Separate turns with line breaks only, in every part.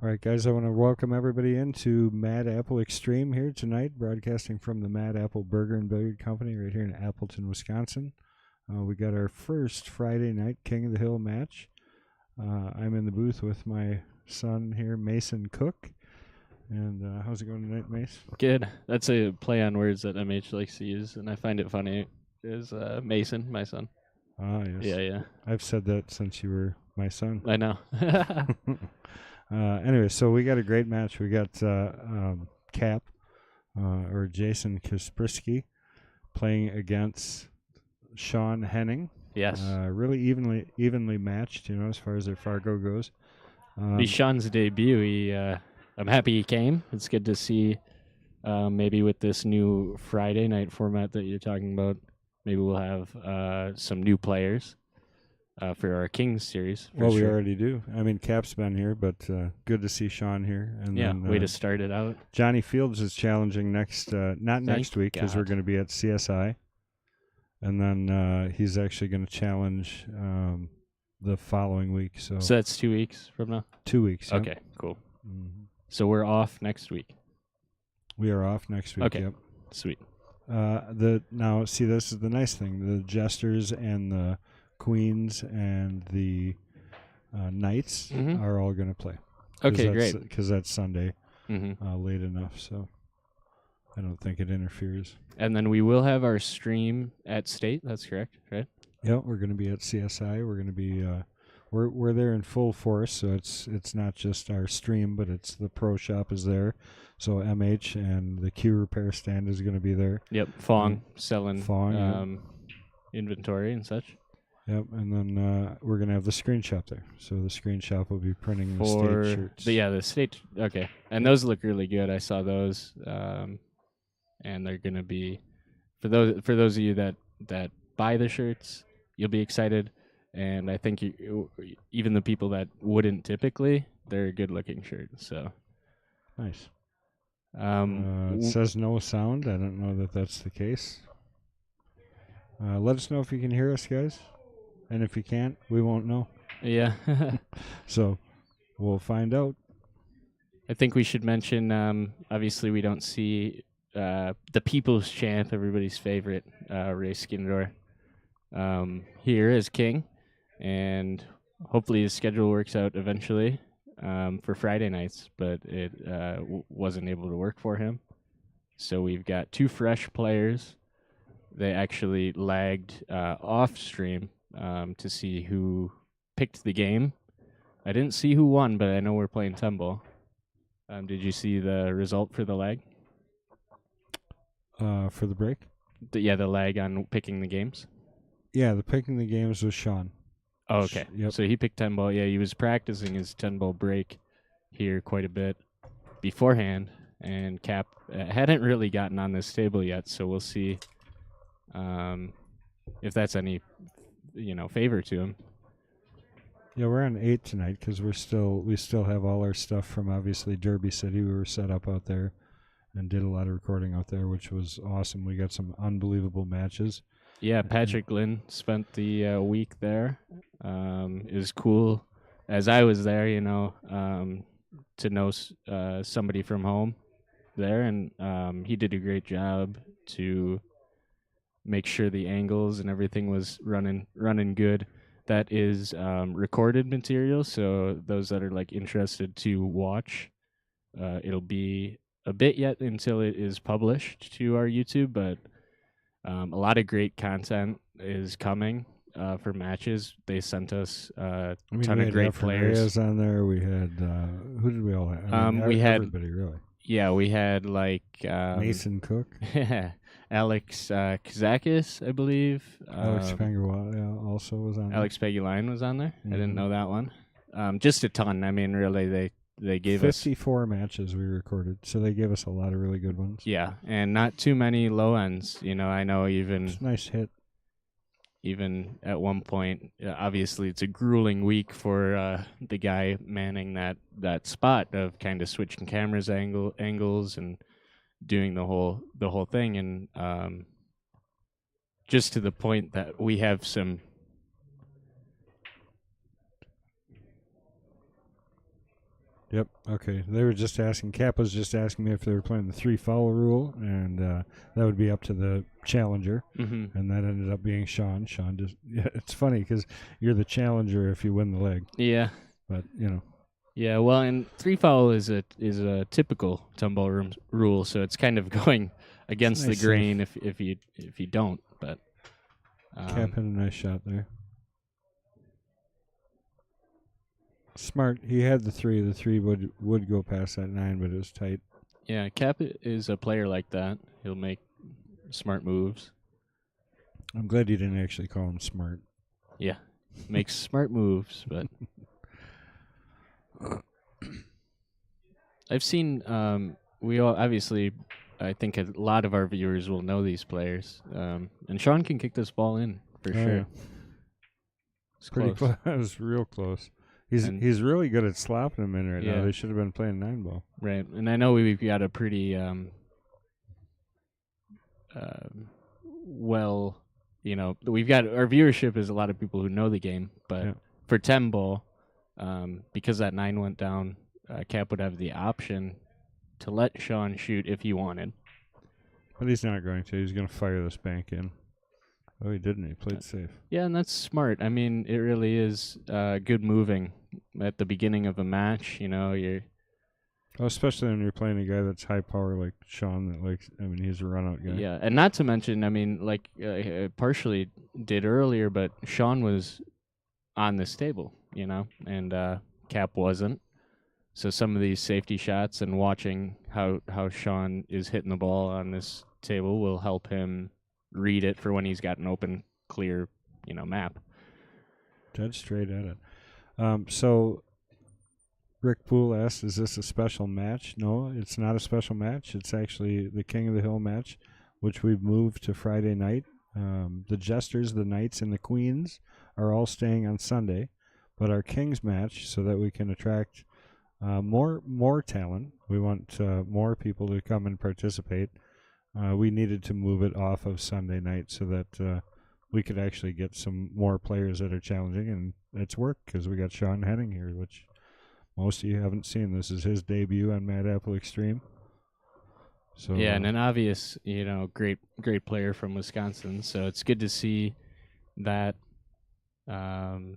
All right, guys, I want to welcome everybody into Mad Apple Extreme here tonight, broadcasting from the Mad Apple Burger and Billiard Company right here in Appleton, Wisconsin. We got our first Friday night King of the Hill match. I'm in the booth with my son here, Mason Cook. And how's it going tonight, Mace?
Good. That's a play on words that MH likes to use, and I find it funny. Is Mason, my son?
Ah, yes.
Yeah.
I've said that since you were my son.
I know.
Anyway, so we got a great match. We got Cap, or Jason Kaspersky, playing against Sean Henning.
Yes.
Really evenly matched, as far as their Fargo goes.
Be Sean's debut. I'm happy he came. It's good to see. Maybe with this new Friday night format that you're talking about, maybe we'll have some new players for our Kings series.
Well, we already do. I mean, Cap's been here, but good to see Sean here. And then,
way to start it out.
Johnny Fields is challenging next week, because we're going to be at CSI. And then he's actually going to challenge the following week. So
that's 2 weeks from now?
2 weeks. Yep.
Okay, cool.
Mm-hmm.
So we're off next week.
We are off next week.
Okay.
Yep.
Sweet.
Now, see, this is the nice thing. The Jesters and the Queens and the Knights are all going to play.
Okay, great.
Because that's Sunday,
Mm-hmm.
late enough, so I don't think it interferes.
And then we will have our stream at State. That's correct, right?
Yeah, we're going to be at CSI. We're going to be we're there in full force. So it's not just our stream, but it's the pro shop is there. So MH and the Q repair stand is going to be there.
Yep, Fong selling
inventory
and such.
Yep, and then we're going to have the screen shop there. So the screen shop will be printing the State shirts.
The State. Okay, and those look really good. I saw those, and they're going to be for those of you that buy the shirts, you'll be excited. And I think even the people that wouldn't typically, they're a good looking shirt. So
nice. It says no sound. I don't know that that's the case. Let us know if you can hear us, guys. And if you can't, we won't know.
Yeah.
So we'll find out.
I think we should mention, obviously, we don't see the People's Champ, everybody's favorite, Ray Skindor, here as king. And hopefully his schedule works out eventually for Friday nights, but it wasn't able to work for him. So we've got two fresh players. They actually lagged off stream to see who picked the game. I didn't see who won, but I know we're playing Tumble. Did you see the result for the lag?
For the break?
The lag on picking the games.
Yeah, the picking the games was Sean.
Oh, okay.
Yep.
So he picked 10 ball. Yeah, he was practicing his 10 ball break here quite a bit beforehand, and Cap hadn't really gotten on this table yet, so we'll see if that's any favor to him.
Yeah, we're on 8 tonight because we still have all our stuff from obviously Derby City. We were set up out there and did a lot of recording out there, which was awesome. We got some unbelievable matches.
Yeah, Patrick Lynn spent the week there. It was cool as I was there, to know somebody from home there, and he did a great job to make sure the angles and everything was running good. That is recorded material, so those that are interested to watch, it'll be a bit yet until it is published to our YouTube, but a lot of great content is coming for matches. They sent us a ton of great players
on there. We had who did we all have?
We had
everybody really.
Yeah, we had
Mason Cook,
Alex Kazakis, I believe.
Alex Pangerwa also was on.
Alex Peguline was on there.
Mm-hmm.
I didn't know that one. Just a ton. I mean, really, they gave
54 matches we recorded, so they gave us a lot of really good ones.
Yeah, and not too many low ends. I know even
it's a nice hit.
Even at one point, obviously it's a grueling week for the guy manning that spot of kind of switching cameras angles and doing the whole thing, and just to the point that we have some
Yep. Okay. They were just asking. Cap was just asking me if they were playing the 3-foul rule, and that would be up to the challenger.
Mm-hmm.
And that ended up being Sean. Sean just. Yeah, it's funny because you're the challenger if you win the leg,
Yeah.
but
Yeah, well, and 3-foul is a typical tumball room rule, so it's kind of going against
nice
the grain if you don't. But
Cap had a nice shot there. Smart. He had the 3. The 3 would go past that 9, but it was tight.
yeah, Cap is a player like that. He'll make smart moves.
I'm glad you didn't actually call him smart.
Yeah, makes smart moves, but I've seen. We all obviously. I think a lot of our viewers will know these players, and Sean can kick this ball in for
Oh,
sure.
yeah.
It's
Pretty
close.
close. It was real close.
And-
He's really good at slopping them in right
Yeah.
now. They should have been playing 9-ball.
Right, and I know we've got a pretty well, we've got our viewership is a lot of people who know the game, but
Yeah.
for 10 ball, because that 9 went down, Cap would have the option to let Sean shoot if he wanted.
But he's not going to. He's going to fire this bank in. Oh, he didn't. He played safe.
Yeah, and that's smart. I mean, it really is good moving at the beginning of a match. You're
Oh, especially when you're playing a guy that's high power like Sean. He's a run-out guy.
yeah, and not to mention, I mean, like I partially did earlier, but Sean was on this table, and Cap wasn't. So some of these safety shots and watching how Sean is hitting the ball on this table will help him read it for when he's got an open, clear, map.
Dead straight at it. So Rick Poole asked, is this a special match? No, it's not a special match. It's actually the King of the Hill match, which we've moved to Friday night. The Jesters, the Knights, and the Queens are all staying on Sunday. But our Kings match, so that we can attract more talent, we want more people to come and participate. We needed to move it off of Sunday night so that we could actually get some more players that are challenging, and it's worked because we got Sean Henning here, which most of you haven't seen. This is his debut on Mad Apple Extreme. So
Yeah, and an obvious, great player from Wisconsin. So it's good to see that kind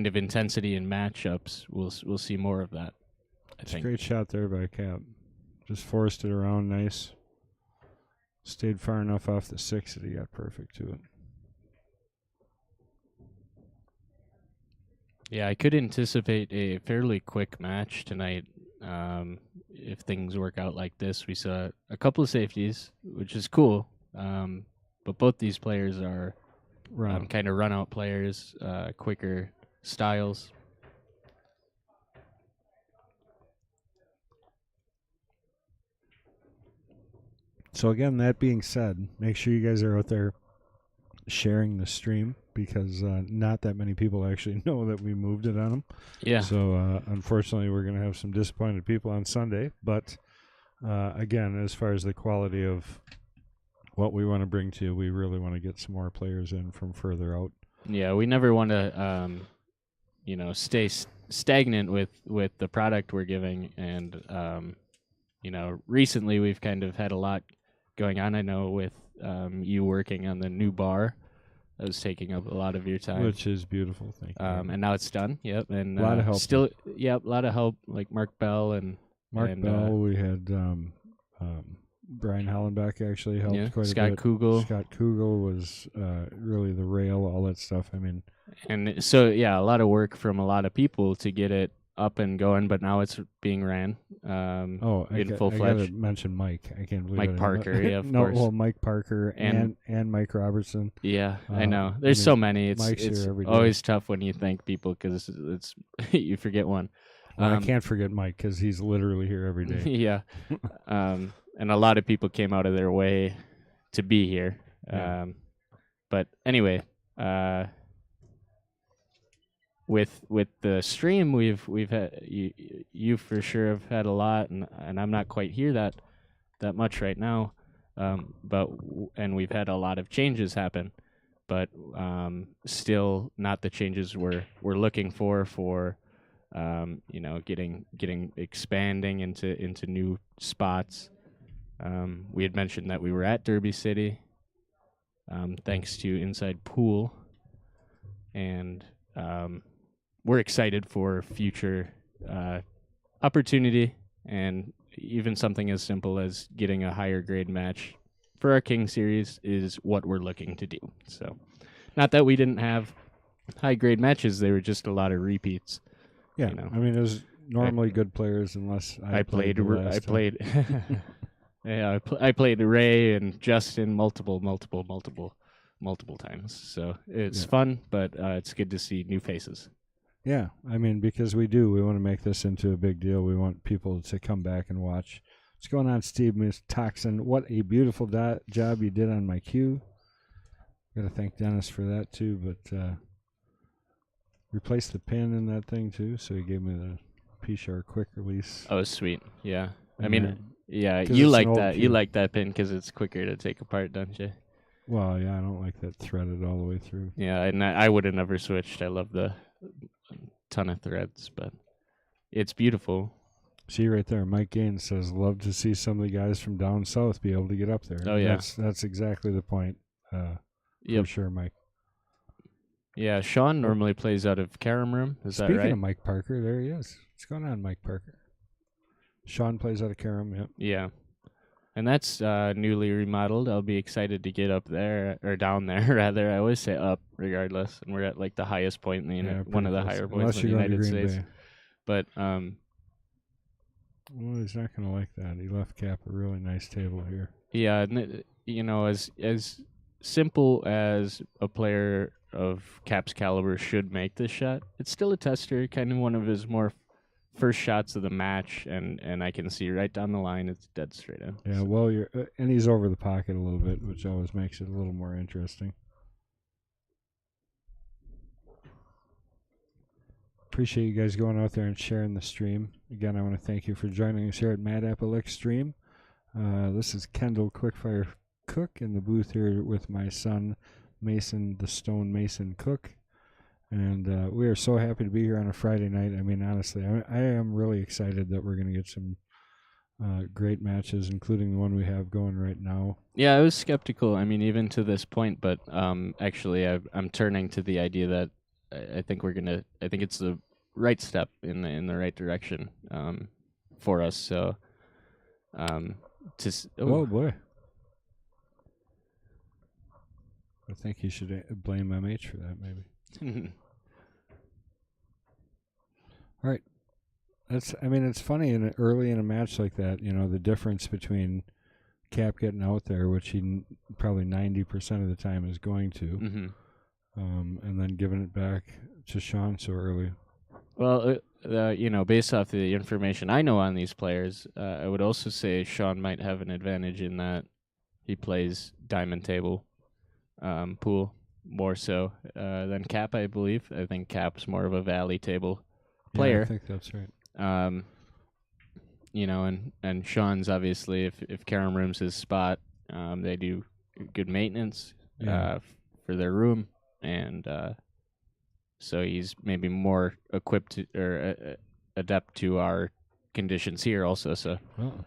of intensity in matchups. We'll see more of that, I
it's
think.
a great shot there by Cap. Just forced it around nice. Stayed far enough off the 6 that he got perfect to it.
Yeah, I could anticipate a fairly quick match tonight if things work out like this. We saw a couple of safeties, which is cool, but both these players are kind of run-out players, quicker styles.
So again, that being said, make sure you guys are out there sharing the stream because not that many people actually know that we moved it on them.
Yeah.
So unfortunately, we're going to have some disappointed people on Sunday. But again, as far as the quality of what we want to bring to you, we really want to get some more players in from further out.
Yeah, we never want to, stay stagnant with the product we're giving. And, recently we've kind of had a lot going on. I know with you working on the new bar, that was taking up a lot of your time.
Which is beautiful, thank you.
And now it's done. Yep, and
A lot of help.
Still, a lot of help. Like Mark Bell and
Bell. We had Brian Hollenbach actually helped quite
Scott
a bit.
Kugel.
Scott Kugel was really the rail, all that stuff. I mean,
and so a lot of work from a lot of people to get it up and going, but now it's being ran. In full
I
fledged.
gotta mention Mike. I can't believe
Mike
it.
Parker, yeah, of
no,
course.
well, Mike Parker
And
Mike Robertson.
Yeah, I know. There's so many. It's
Mike's here every day.
always tough when you thank people because it's you forget one.
Well, I can't forget Mike because he's literally here every day.
Yeah, and a lot of people came out of their way to be here.
Yeah.
But anyway, with the stream, we've had you for sure have had a lot, and I'm not quite here that much right now. And we've had a lot of changes happen, but still not the changes we're looking for You know, getting expanding into new spots. We had mentioned that we were at Derby City, thanks to Inside Pool, and we're excited for future opportunity, and even something as simple as getting a higher grade match for our King Series is what we're looking to do. So, not that we didn't have high grade matches; they were just a lot of repeats.
Yeah,
You know.
I mean, it was normally good players unless I played. The last
I
time.
played. Yeah, I played Ray and Justin multiple times. So it's
Yeah.
fun, but it's good to see new faces.
Yeah, I mean, because we want to make this into a big deal. We want people to come back and watch. What's going on, Steve Miss Toxin? What a beautiful job you did on my cue. Got to thank Dennis for that too. But replaced the pin in that thing too, so he gave me the P-Shark quick release.
Oh, sweet. Yeah. I
And
mean,
then-
yeah,
'cause
you
it's an
like
old
that. You
cube.
like that pin because it's quicker to take apart, don't you?
Well, yeah, I don't like that threaded all the way through.
Yeah, and I would have never switched. I love the ton of threads, but it's beautiful.
See right there, Mike Gaines says, "Love to see some of the guys from down south be able to get up there."
Oh, yeah.
That's exactly the point. For
Yep.
sure, Mike.
Yeah, Sean normally plays out of Karam Room. Is that
Speaking
right?
of Mike Parker, there he is. What's going on, Mike Parker? Sean plays out of Karam. Yep.
Yeah. And that's newly remodeled. I'll be excited to get up there, or down there, rather. I always say up, regardless. And we're at like the highest point in the one of the higher points in the United States.
Bay.
But
Well, he's not going to like that. He left Cap a really nice table here.
yeah, you know, as simple as a player of Cap's caliber should make this shot, it's still a tester, kind of one of his more first shots of the match, and I can see right down the line it's dead straight in.
Yeah, well, you're and he's over the pocket a little bit, which always makes it a little more interesting. Appreciate you guys going out there and sharing the stream. Again, I want to thank you for joining us here at Mad Apple Extreme. This is Kendall Quickfire Cook in the booth here with my son, Mason the Stone Mason Cook. And we are so happy to be here on a Friday night. I mean, honestly, I am really excited that we're going to get some great matches, including the one we have going right now.
Yeah, I was skeptical. I mean, even to this point, but actually, I'm turning to the idea that I think I think it's the right step in the right direction for us. So,
Oh boy, I think you should blame MH for that, maybe. All right. It's funny early in a match like that, you know, the difference between Cap getting out there, which he probably 90% of the time is going to,
mm-hmm.
And then giving it back to Sean so early.
Well, you know, based off the information I know on these players, I would also say Sean might have an advantage in that he plays diamond table pool more so than Cap, I believe. I think Cap's more of a valley table player.
Yeah, I think that's right.
You know, and Sean's obviously, if Karam Room's his spot, they do good maintenance for their room, and so he's maybe more equipped or adept to our conditions here also. So,
not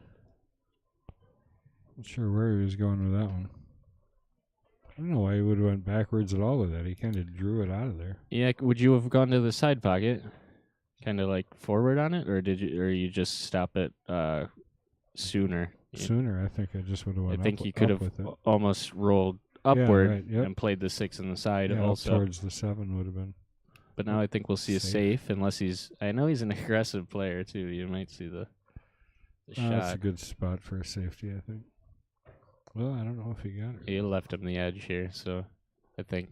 sure where he was going with that one. I don't know why he would have went backwards at all with that. He kind of drew it out of there.
yeah, would you have gone to the side pocket, kind of like forward on it, or you just stop it sooner?
Sooner, I think I just would have went.
I think
up,
you could
up
have
with it.
almost rolled upward
right, yep.
and played the 6 on the side
Yeah,
also.
up towards the 7 would have been.
But now I think we'll see a safe unless he's. I know he's an aggressive player too. You might see the shot.
That's a good spot for a safety, I think. Well, I don't know if he got it.
He left him the edge here, so I think.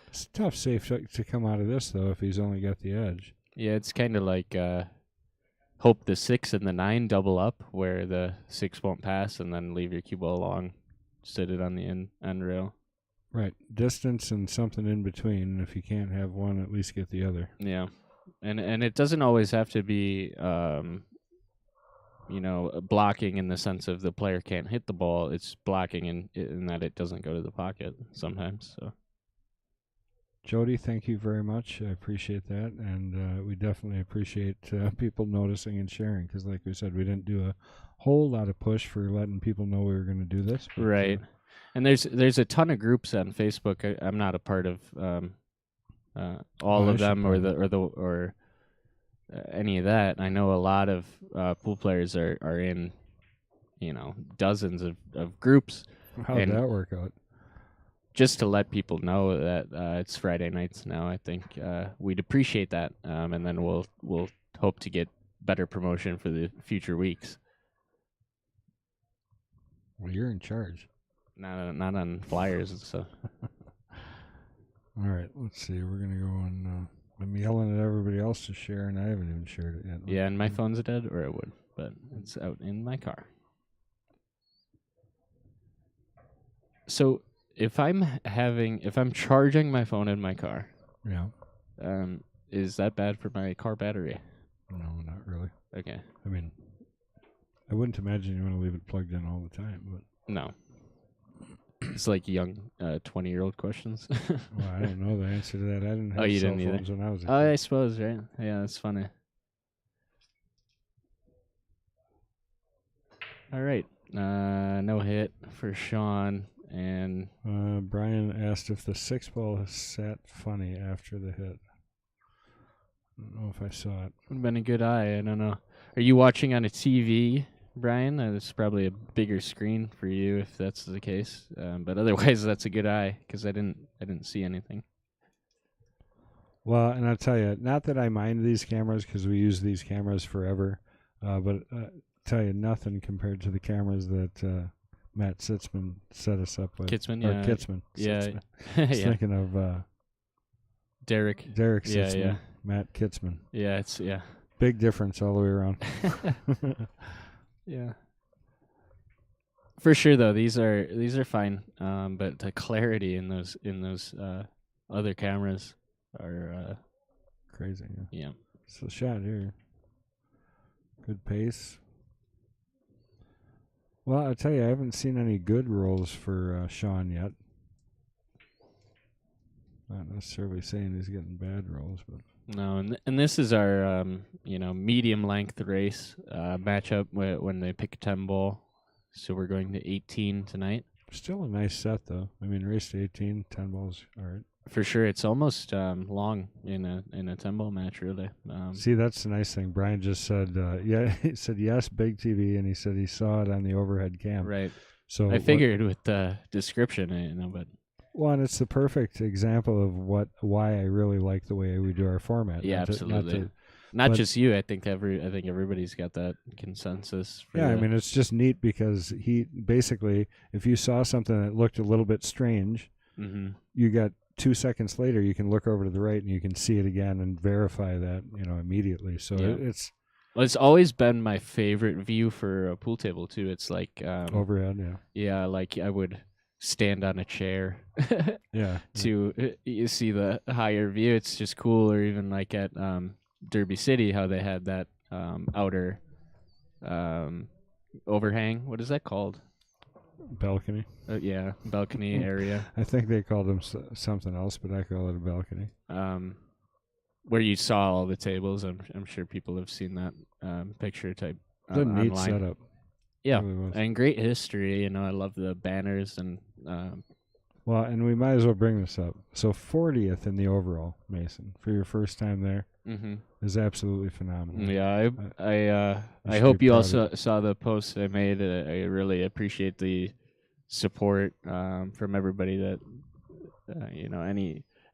It's a tough safe to come out of this though if he's only got the edge.
Yeah, it's kind of like hope the 6 and the 9 double up, where the 6 won't pass, and then leave your cue ball long, sit it on the end rail.
Right, distance and something in between. If you can't have one, at least get the other.
Yeah, and it doesn't always have to be, you know, blocking in the sense of the player can't hit the ball. It's blocking in that it doesn't go to the pocket sometimes. So
Jody, thank you very much. I appreciate that, and we definitely appreciate people noticing and sharing. Because, like we said, we didn't do a whole lot of push for letting people know we were going to do this. But,
Right. And there's a ton of groups on Facebook. I'm not a part of all
I
of
should
them or any of that. I know a lot of pool players are in, dozens of groups.
how'd
and-
that work out?
Just to let people know that it's Friday nights now. I think we'd appreciate that, and then we'll hope to get better promotion for the future weeks.
Well, you're in charge.
Not on flyers and stuff.
All right, let's see. We're going to go on. I'm yelling at everybody else to share, and I haven't even shared it yet.
Yeah, and my phone's dead, or it would, but it's out in my car. So if I'm charging my phone in my car,
Yeah.
is that bad for my car battery?
No, not really.
Okay.
I mean, I wouldn't imagine you want to leave it plugged in all the time, but
No. It's like young 20-year-old questions.
well, I don't know the answer to that. I didn't have
you
cell
didn't either?
phones when I was a
Oh,
kid.
I suppose, right? Yeah, that's funny. All right. No hit for Sean. And
Brian asked if the 6-ball sat funny after the hit. I don't know if I saw it.
would have been a good eye. I don't know. Are you watching on a TV, Brian? It's probably a bigger screen for you if that's the case. But otherwise, that's a good eye because I didn't see anything.
Well, and I'll tell you, not that I mind these cameras because we use these cameras forever, but tell you nothing compared to the cameras that Matt Sitzman set us up with.
Kitzman,
Or
yeah.
Kitzman.
Yeah.
Sitzman. I was
Yeah.
thinking of
Derek.
Derek
Yeah,
Sitzman,
yeah.
Matt Kitzman.
Yeah, it's
Big difference all the way around.
Yeah. For sure though, these are fine. But the clarity in those other cameras are
Crazy. Yeah.
yeah.
It's the shot here. Good pace. Well, I'll tell you, I haven't seen any good rolls for Sean yet. Not necessarily saying he's getting bad rolls, but
No, and this is our medium length race matchup when they pick a 10 ball. So we're going to 18 tonight.
still a nice set, though. I mean, race to 18, 10 balls, all right.
For sure, it's almost long in a 10 ball match, really.
See, that's the nice thing. Brian just said, yeah, he said yes, big TV, and he said he saw it on the overhead cam.
Right.
So
I figured with the description, but
Well, and it's the perfect example of why I really like the way we do our format.
yeah,
Not to-
absolutely. Not
but-
just you. I think everybody's got that consensus. For
Yeah, I
the-
mean, it's just neat because he basically, if you saw something that looked a little bit strange,
Mhm.
you got 2 seconds later, you can look over to the right and you can see it again and verify that, immediately. So
Yeah.
it's
Well, it's always been my favorite view for a pool table too. It's like
overhead, yeah.
yeah, like I would stand on a chair
Yeah.
to you see the higher view. It's just cool. Or even like at Derby City, how they had that outer overhang. What is that called?
Balcony.
Yeah, balcony area.
I think they called them something else, but I call it a balcony.
Where you saw all the tables. I'm sure people have seen that picture type
It's a neat
online.
setup.
Yeah,
Really was.
and great history. I love the banners and
Well, and we might as well bring this up. So 40th in the overall, Mason, for your first time there is absolutely phenomenal.
yeah. I
should
hope
be
you
proud
also saw the post I made. I really appreciate the support from everybody that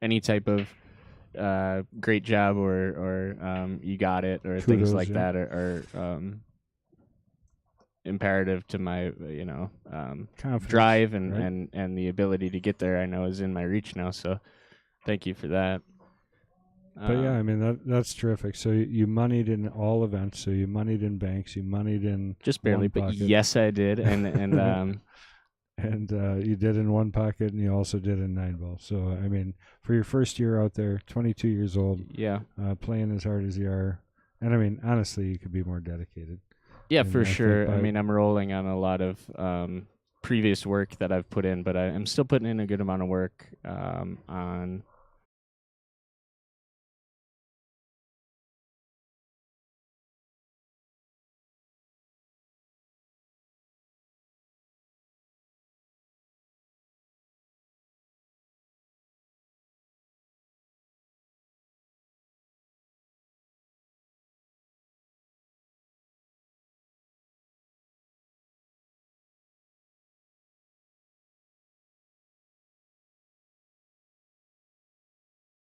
any type of great job or you got it or things
Kudos,
like
yeah.
that are imperative to my
Confidence,
drive
right?
and the ability to get there. I know is in my reach now, so thank you for that.
But yeah, I mean that's terrific. So you moneyed in all events. So you moneyed in banks. You moneyed in
just barely,
one
but
pocket,
yes, I did, and
and you did in one pocket, and you also did in 9 ball. So I mean, for your first year out there, 22 years old,
yeah,
playing as hard as you are, and I mean honestly, you could be more dedicated.
yeah,
And
for
I think
sure. I
by-
mean, I'm rolling on a lot of previous work that I've put in, but I'm still putting in a good amount of work on